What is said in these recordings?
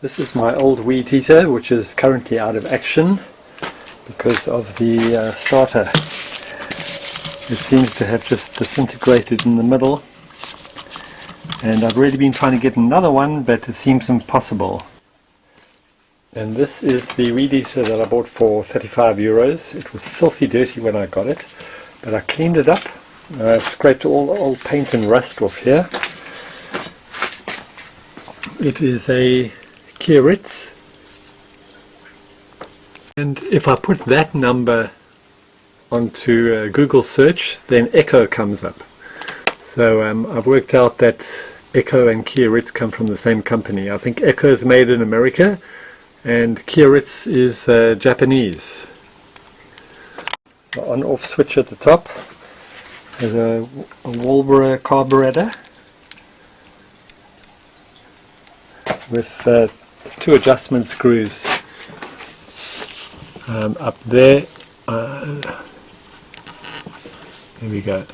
This is my old weed eater, which is currently out of action because of the starter. It seems to have just disintegrated in the middle, and I've really been trying to get another one, but it seems impossible. And this is the weed eater that I bought for 35 euros. It was filthy dirty when I got it, but I cleaned it up. I scraped all the old paint and rust off here. It is a Kioritz, and if I put that number onto Google search, then Echo comes up. So I've worked out that Echo and Kioritz come from the same company. I think Echo is made in America and Kioritz is Japanese. So on-off switch at the top. There's a Walbra carburetor with two adjustment screws up there. There we go.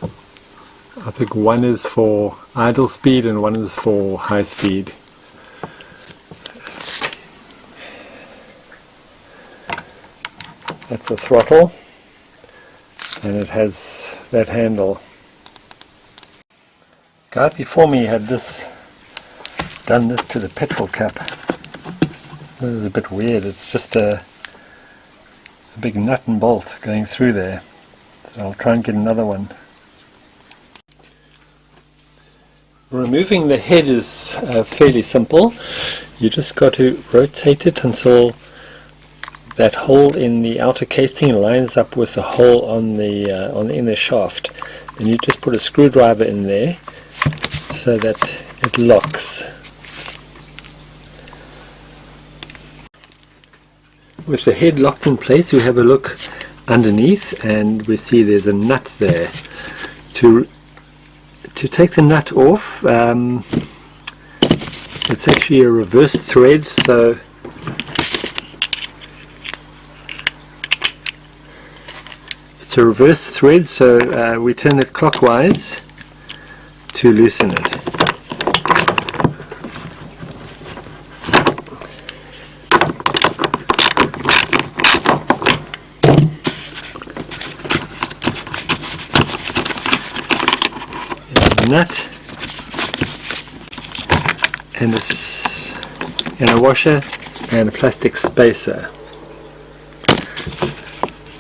I think one is for idle speed and one is for high speed. That's a throttle, and it has that handle. Guy before me had done this to the petrol cap. This is a bit weird. It's just a big nut and bolt going through there. So I'll try and get another one. Removing the head is fairly simple. You just got to rotate it until that hole in the outer casing lines up with the hole on the inner shaft. And you just put a screwdriver in there so that it locks. With the head locked in place, we have a look underneath and we see there's a nut there. To take the nut off, it's actually a reverse thread, so it's a reverse thread, so we turn it clockwise to loosen it. Nut and a washer and a plastic spacer,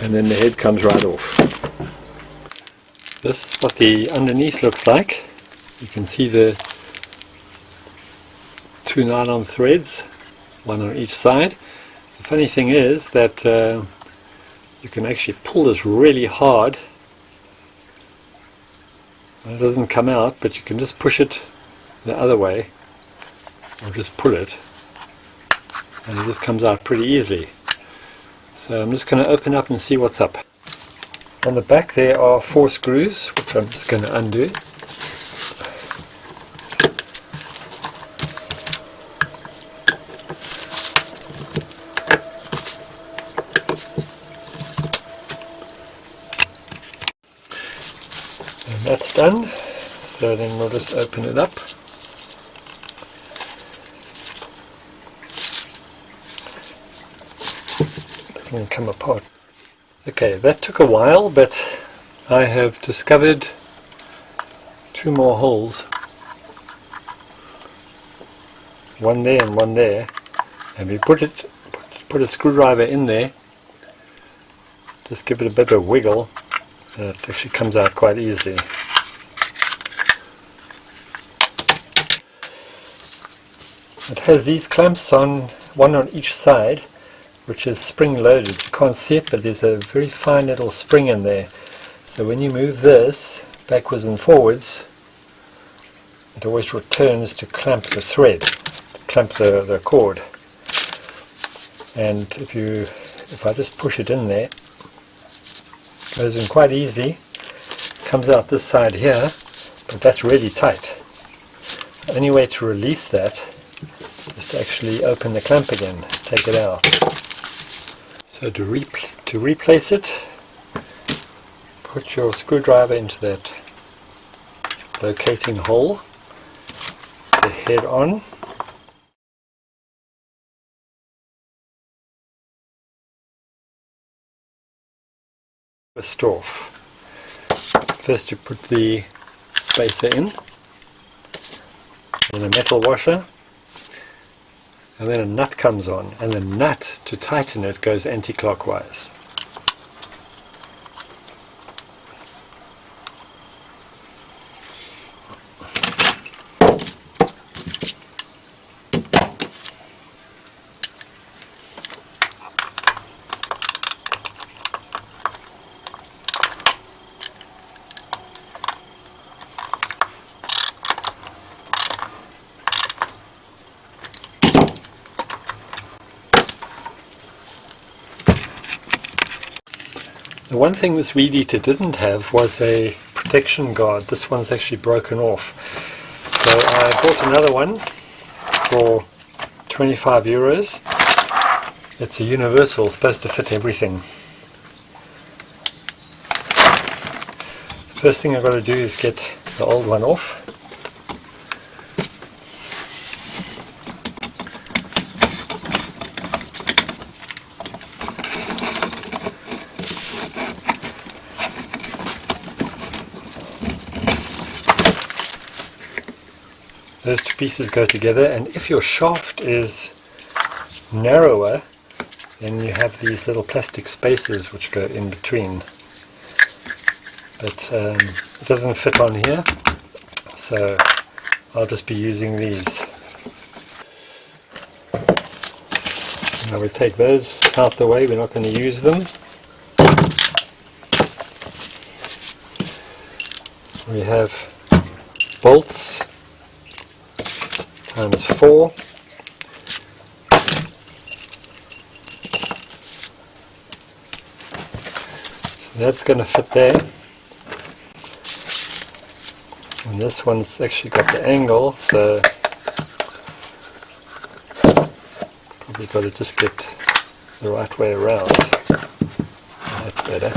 and then the head comes right off. This is what the underneath looks like. You can see the two nylon threads, one on each side. The funny thing is that you can actually pull this really hard. It doesn't come out, but you can just push it the other way, or just pull it, and it just comes out pretty easily. So I'm just going to open up and see what's up. On the back there are 4 screws, which I'm just going to undo. And that's done, so then we'll just open it up. It doesn't come apart. Okay, that took a while, but I have discovered 2 more holes. One there and one there. And we put a screwdriver in there, just give it a bit of a wiggle, and it actually comes out quite easily. It has these clamps on, one on each side, which is spring loaded. You can't see it, but there's a very fine little spring in there. So when you move this backwards and forwards, it always returns to clamp the thread, clamp the cord. And if I just push it in there, it goes in quite easily, comes out this side here, but that's really tight. The only way to release that is to actually open the clamp again, take it out. So to replace it, put your screwdriver into that locating hole, the head on, Twist off. First you put the spacer in, then a metal washer, and then a nut comes on, and the nut, to tighten it, goes anti-clockwise. The one thing this weed eater didn't have was a protection guard. This one's actually broken off. So I bought another one for 25 euros. It's a universal, supposed to fit everything. First thing I've got to do is get the old one off. Those two pieces go together, and if your shaft is narrower, then you have these little plastic spaces which go in between. But it doesn't fit on here, so I'll just be using these. Now we take those out the way, we're not going to use them. We have bolts times 4. So that's going to fit there. And this one's actually got the angle, so probably got to just get the right way around. That's better.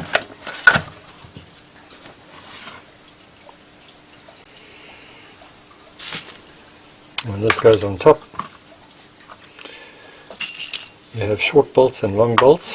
And this goes on top. You have short bolts and long bolts.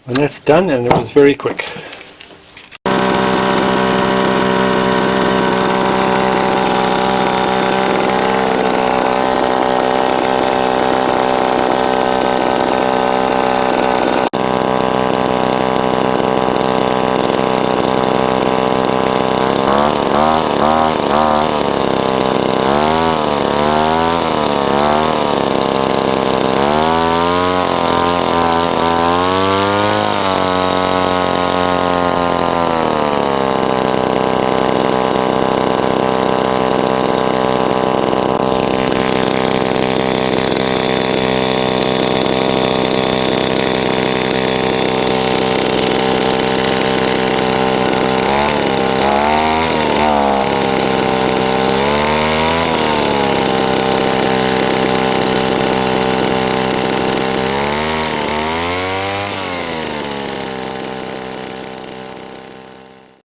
And that's done, and it was very quick.